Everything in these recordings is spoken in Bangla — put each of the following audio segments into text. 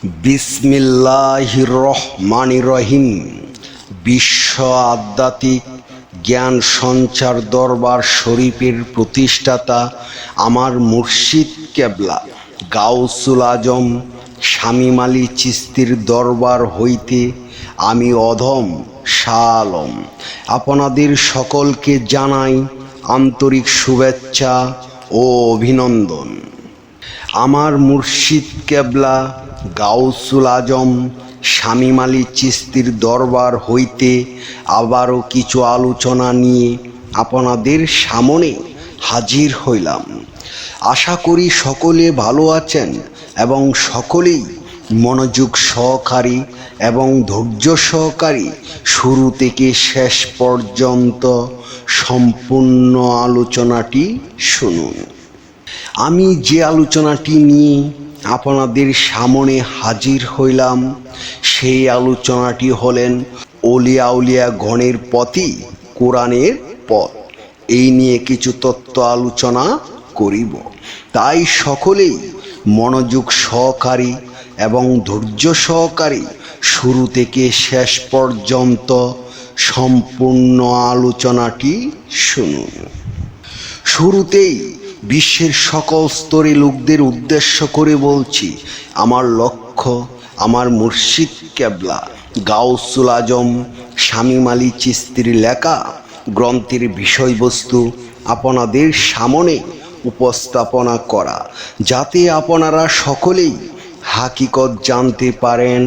বিসমিল্লাহির রহমানির রহিম। বিশ্ব আধ্যাত্মিক জ্ঞান সঞ্চার দরবার শরীফের প্রতিষ্ঠাতা আমার মুর্শিদ কেবলা গাউসুল আজম শামীম আলী চিশতির দরবার হইতে আমি অধম শাহ আলম আপনাদের সকলকে জানাই আন্তরিক শুভেচ্ছা ও অভিনন্দন। আমার মুর্শিদ কেবলা গাউসুল আজম শামীম আলী চিশতির দরবার হইতে আবারও কিছু আলোচনা নিয়ে আপনাদের সামনে হাজির হইলাম। আশা করি সকলে ভালো আছেন এবং সকলেই মনোযোগ সহকারী এবং ধৈর্য সহকারী শুরু থেকে শেষ পর্যন্ত সম্পূর্ণ আলোচনাটি শুনুন। আমি যে আলোচনাটি নিয়ে আপনাদের সামনে হাজির হইলাম সেই আলোচনাটি হলেন অলিয়া গণের পথই কোরআনের পথ। এই নিয়ে কিছু তত্ত্ব আলোচনা করিব, তাই সকলেই মনোযোগ সহকারী এবং ধৈর্য সহকারী শুরু থেকে শেষ পর্যন্ত সম্পূর্ণ আলোচনাটি শুনুন। শুরুতেই বিশ্বের সকল স্তরে লোকদের উদ্দেশ্য করে বলছি, আমার লক্ষ্য আমার মুর্শিদ কেবলা গাউসুল আজম শামীম আলী চিশতির লেখা গ্রন্থের বিষয়বস্তু আপনাদের সামনে উপস্থাপনা করা, যাতে আপনারা সকলেই হাকিকত জানতে পারেন,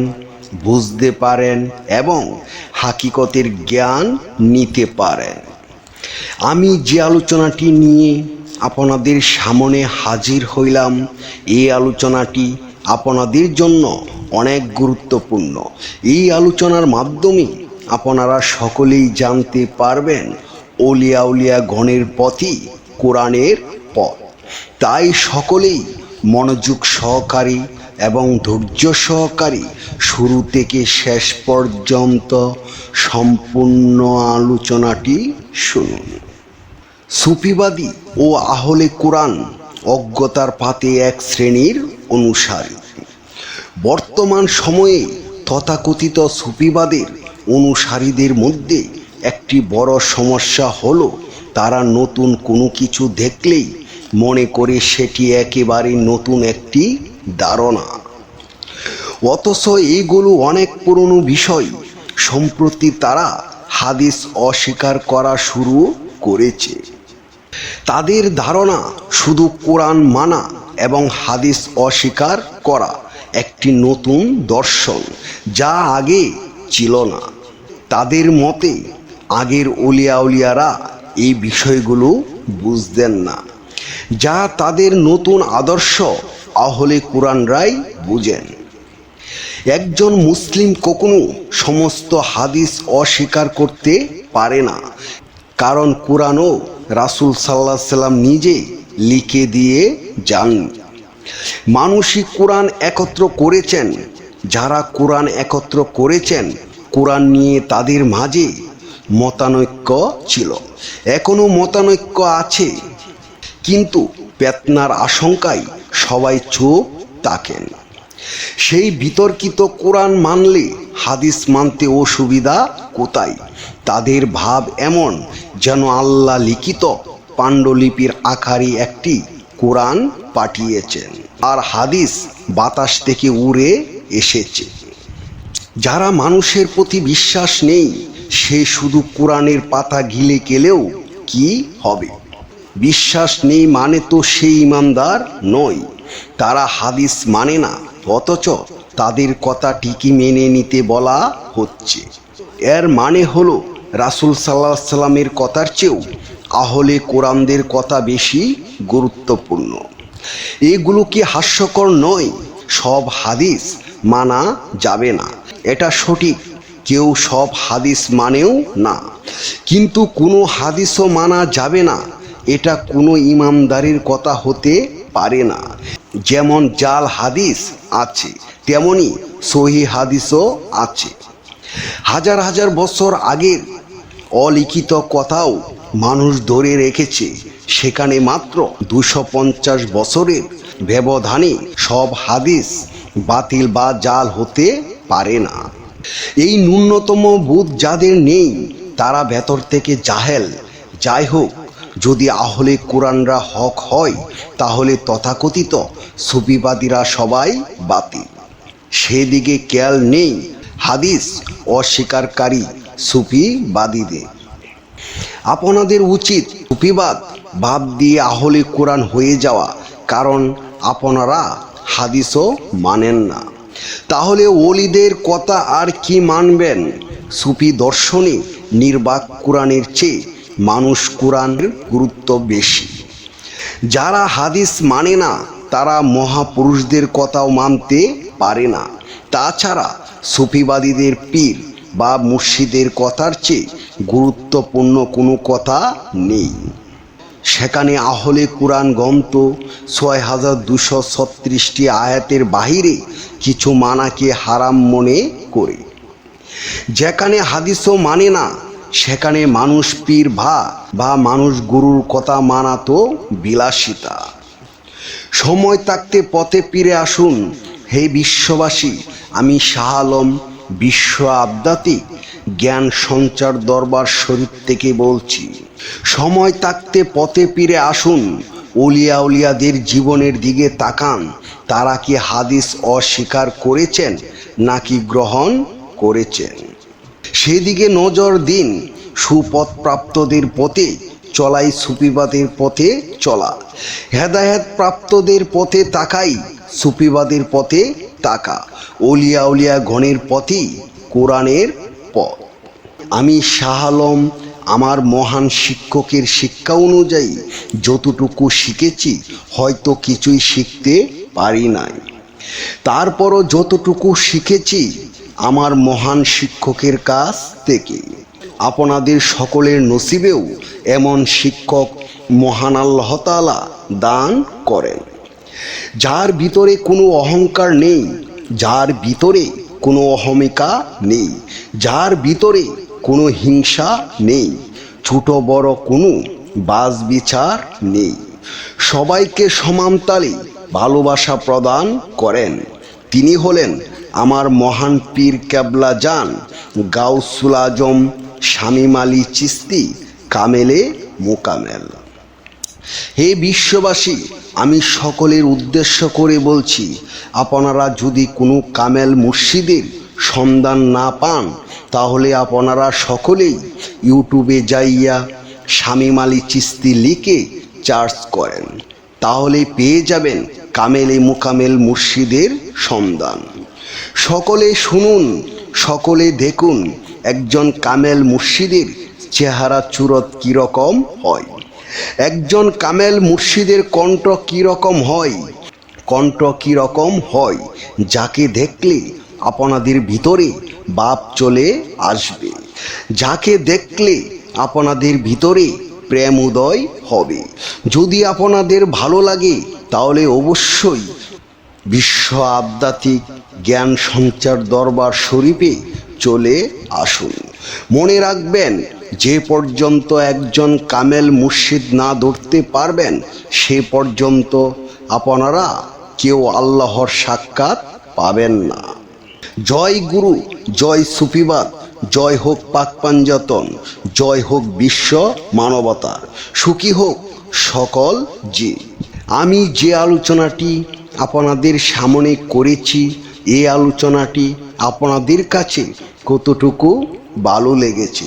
বুঝতে পারেন এবং হাকিকতের জ্ঞান নিতে পারেন। আমি যে আলোচনাটি নিয়ে আপনাদের সামনে হাজির হইলাম, এই আলোচনাটি আপনাদের জন্য অনেক গুরুত্বপূর্ণ। এই আলোচনার মাধ্যমে আপনারা সকলেই জানতে পারবেন অলিয়া গণের পথই কোরআনের পথ। তাই সকলেই মনোযোগ সহকারী এবং ধৈর্য সহকারী শুরু থেকে শেষ পর্যন্ত সম্পূর্ণ আলোচনাটি শুনুন। সুফিবাদী ও আহলে কোরআন অজ্ঞতার পাতে এক শ্রেণীর অনুসারী। বর্তমান সময়ে তথাকথিত সুফিবাদের অনুসারীদের মধ্যে একটি বড় সমস্যা হলো তারা নতুন কোনো কিছু দেখলেই মনে করে সেটি একেবারে নতুন একটি ধারণা, অথচ এগুলো অনেক পুরনো বিষয়। সম্প্রতি তারা হাদিস অস্বীকার করা শুরু করেছে। তাদের ধারণা শুধু কোরআন মানা এবং হাদিস অস্বীকার করা একটি নতুন দর্শন, যা আগে ছিল না। তাদের মতে আগের অলিয়ারা এই বিষয়গুলো বুঝতেন না, যা তাদের নতুন আদর্শ আহলে কোরআনরাই বুঝেন। একজন মুসলিম কখনো সমস্ত হাদিস অস্বীকার করতে পারে না, কারণ কোরআনও রাসূল সাল্লাল্লাহু আলাইহি সাল্লাম নিজে লিখে দিয়ে যাননি। মানুষই কোরআন একত্র করেছেন। যারা কোরআন একত্র করেছেন, কোরআন নিয়ে তাদের মাঝে মতানৈক্য ছিল, এখনো মতানৈক্য আছে, কিন্তু ফিতনার আশঙ্কায় সবাই চুপ থাকেন। সেই বিতর্কিত কোরআন মানলে হাদিস মানতে অসুবিধা কোথায়? তাদের ভাব এমন যেন আল্লাহ লিখিত পাণ্ডুলিপির আকারে একটি কোরআন পাঠিয়েছেন আর হাদিস বাতাস থেকে উড়ে এসেছে। যারা মানুষের প্রতি বিশ্বাস নেই, সে শুধু কোরআনের পাতা গিলে গেলেও কি হবে? বিশ্বাস নেই মানে তো সেই ইমানদার নয়। তারা হাদিস মানে না, অথচ তাদের কথা ঠিকই মেনে নিতে বলা হচ্ছে। এর মানে হলো রাসূল সাল্লাল্লাহু আলাইহি সাল্লামের কথার চেয়েও আহলে কোরআনদের কথা বেশি গুরুত্বপূর্ণ। এগুলো কি হাস্যকর নয়? সব হাদিস মানা যাবে না, এটা সঠিক। কেউ সব হাদিস মানেও না, কিন্তু কোনো হাদিসও মানা যাবে না, এটা কোনো ইমানদারের কথা হতে পারে না। যেমন জাল হাদিস আছে, তেমনি সহিহ হাদিসও আছে। হাজার হাজার বছর আগের অলিখিত কথাও মানুষ ধরে রেখেছে, সেখানে মাত্র 250 বছরের ব্যবধানে সব হাদিস বাতিল বা জাল হতে পারে না। এই ন্যূনতম বোধ যাদের নেই তারা ভেতর থেকে জাহেল। যাই হোক, যদি আহলে কোরআনরা হক হয় তাহলে তথাকথিত সুফিবাদীরা সবাই বাতিল। সেদিকে খেয়াল নেই হাদিস অস্বীকারী সুফিবাদীদের। আপনাদের উচিত সুফিবাদ বাদ দিয়ে আহলে কোরআন হয়ে যাওয়া, কারণ আপনারা হাদিসও মানেন না। তাহলে ওলিদের কথা আর কি মানবেন? সুফি দর্শনে নির্বাক কোরআনের চেয়ে মানুষ কোরআনের গুরুত্ব বেশি। যারা হাদিস মানে না তারা মহাপুরুষদের কথাও মানতে পারে না। তাছাড়া সুফিবাদীদের পীর বা মুর্শিদের কথার চেয়ে গুরুত্বপূর্ণ কোনো কথা নেই। সেখানে আহলে কোরআন গ্রন্থ ৬,২৩৬টি আয়াতের বাহিরে কিছু মানাকে হারাম মনে করে। যেখানে হাদিসও মানে না সেখানে মানুষ পীর বা মানুষ গুরুর কথা মানা তো বিলাসিতা। সময় থাকতে পথে ফিরে আসুন। হে বিশ্ববাসী, আমি শাহ আলম বিশ্ব আধ্যাত্মিক জ্ঞান সঞ্চার দরবার শরীফ থেকে বলছি, সময় থাকতে পথে ফিরে আসুন। উলিয়াদের জীবনের দিকে তাকান। তারা কি হাদিস অস্বীকার করেছেন নাকি গ্রহণ করেছেন? সেদিকে নজর দিন। সুপথপ্রাপ্তদের পথে চলাই সুফিবাদের পথে চলা। হেদায়েত প্রাপ্তদের পথে তাকাই, সুফিবাদের পথে তাকা। উলিয়া গণের পথই কোরআনের পথ। আমি শাহ আলম আমার মহান শিক্ষকের শিক্ষা অনুযায়ী যতটুকু শিখেছি, হয়তো কিছুই শিখতে পারি নাই, তারপরও যতটুকু শিখেছি আমার মহান শিক্ষকের কাছ থেকে। আপনাদের সকলের নসিবেও এমন শিক্ষক মহান আল্লাহ তাআলা দান করেন, যার ভিতরে কোনো অহংকার নেই, যার ভিতরে কোনো অহমিকা নেই, যার ভিতরে কোনো হিংসা নেই, ছোট বড় কোনো বাজ বিচার নেই। সবাইকে সমান তালে ভালোবাসা প্রদান করেন। তিনি হলেন আমার মহান পীর কেবলা জান গাউসুল আজম শামীম আলী চিশতি কামেলে মোকামেল। হে বিশ্ববাসী, আমি সকলের উদ্দেশ্য করে বলছি, আপনারা যদি কোনো কামেল মুর্শিদের সন্ধান না পান তাহলে আপনারা সকলেই ইউটিউবে যাইয়া শামীম আলী চিশতি লিখে সার্চ করেন, তাহলে পেয়ে যাবেন কামেলে মোকামেল মুর্শিদের সন্ধান। সকলে শুনুন, সকলে দেখুন একজন কামেল মুর্শিদের চেহারা চুরত কীরকম হয়, একজন কামেল মুর্শিদের কণ্ঠ কীরকম হয়, কণ্ঠ কীরকম হয়, যাকে দেখলে আপনাদের ভিতরে বাপ চলে আসবে, যাকে দেখলে আপনাদের ভিতরে প্রেম উদয় হবে। যদি আপনাদের ভালো লাগে তাহলে অবশ্যই বিশ্ব আধ্যাত্মিক জ্ঞান সঞ্চার দরবার শরীফে চলে আসুন। মনে রাখবেন, যে পর্যন্ত একজন কামেল মুর্শিদ না ধরতে পারবেন সে পর্যন্ত আপনারা কেউ আল্লাহর সাক্ষাৎ পাবেন না। জয় গুরু, জয় সুফিবাদ, জয় হোক পাক পাঞ্জাতন, জয় হোক বিশ্ব মানবতার, সুখী হোক সকল জীব। আমি যে আলোচনাটি আপনাদের সামনে করেছি, এই আলোচনাটি আপনাদের কাছে কতটুকু ভালো লেগেছে?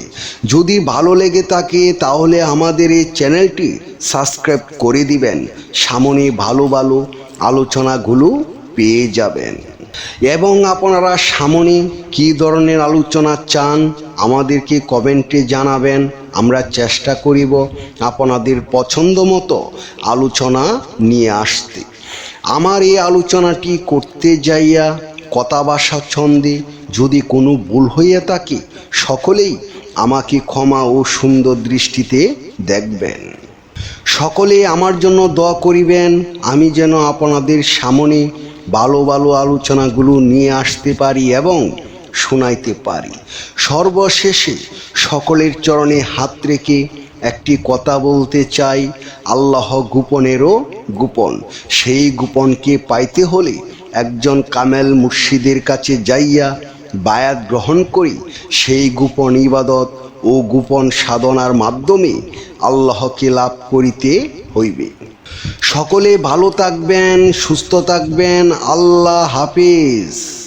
যদি ভালো লেগে থাকে তাহলে আমাদের এই চ্যানেলটি সাবস্ক্রাইব করে দিবেন। সামনে ভালো ভালো আলোচনাগুলো পেয়ে যাবেন। এবং আপনারা সামনে কী ধরনের আলোচনা চান আমাদেরকে কমেন্টে জানাবেন। আমরা চেষ্টা করিব আপনাদের পছন্দ মতো আলোচনা নিয়ে আসতে। আমার এই আলোচনাটি করতে যাইয়া কথা ভাষা ছন্দে যদি কোনো ভুল হইয়া থাকে সকলেই আমাকে ক্ষমা ও সুন্দর দৃষ্টিতে দেখবেন। সকলে আমার জন্য দোয়া করিবেন, আমি যেন আপনাদের সামনে ভালো ভালো আলোচনাগুলো নিয়ে আসতে পারি এবং শোনাইতে পারি। সর্বশেষে সকলের চরণে হাত রেখে একটি কথা বলতে চাই, আল্লাহ গোপনেরও গোপন। সেই গোপনকে পাইতে হলে একজন কামেল মুর্শিদের কাছে যাইয়া বায়াত গ্রহণ করি। সেই গোপন ইবাদত ও গোপন সাধনার মাধ্যমে আল্লাহকে লাভ করিতে হইবে। সকলে ভালো থাকবেন, সুস্থ থাকবেন। আল্লাহ হাফিজ।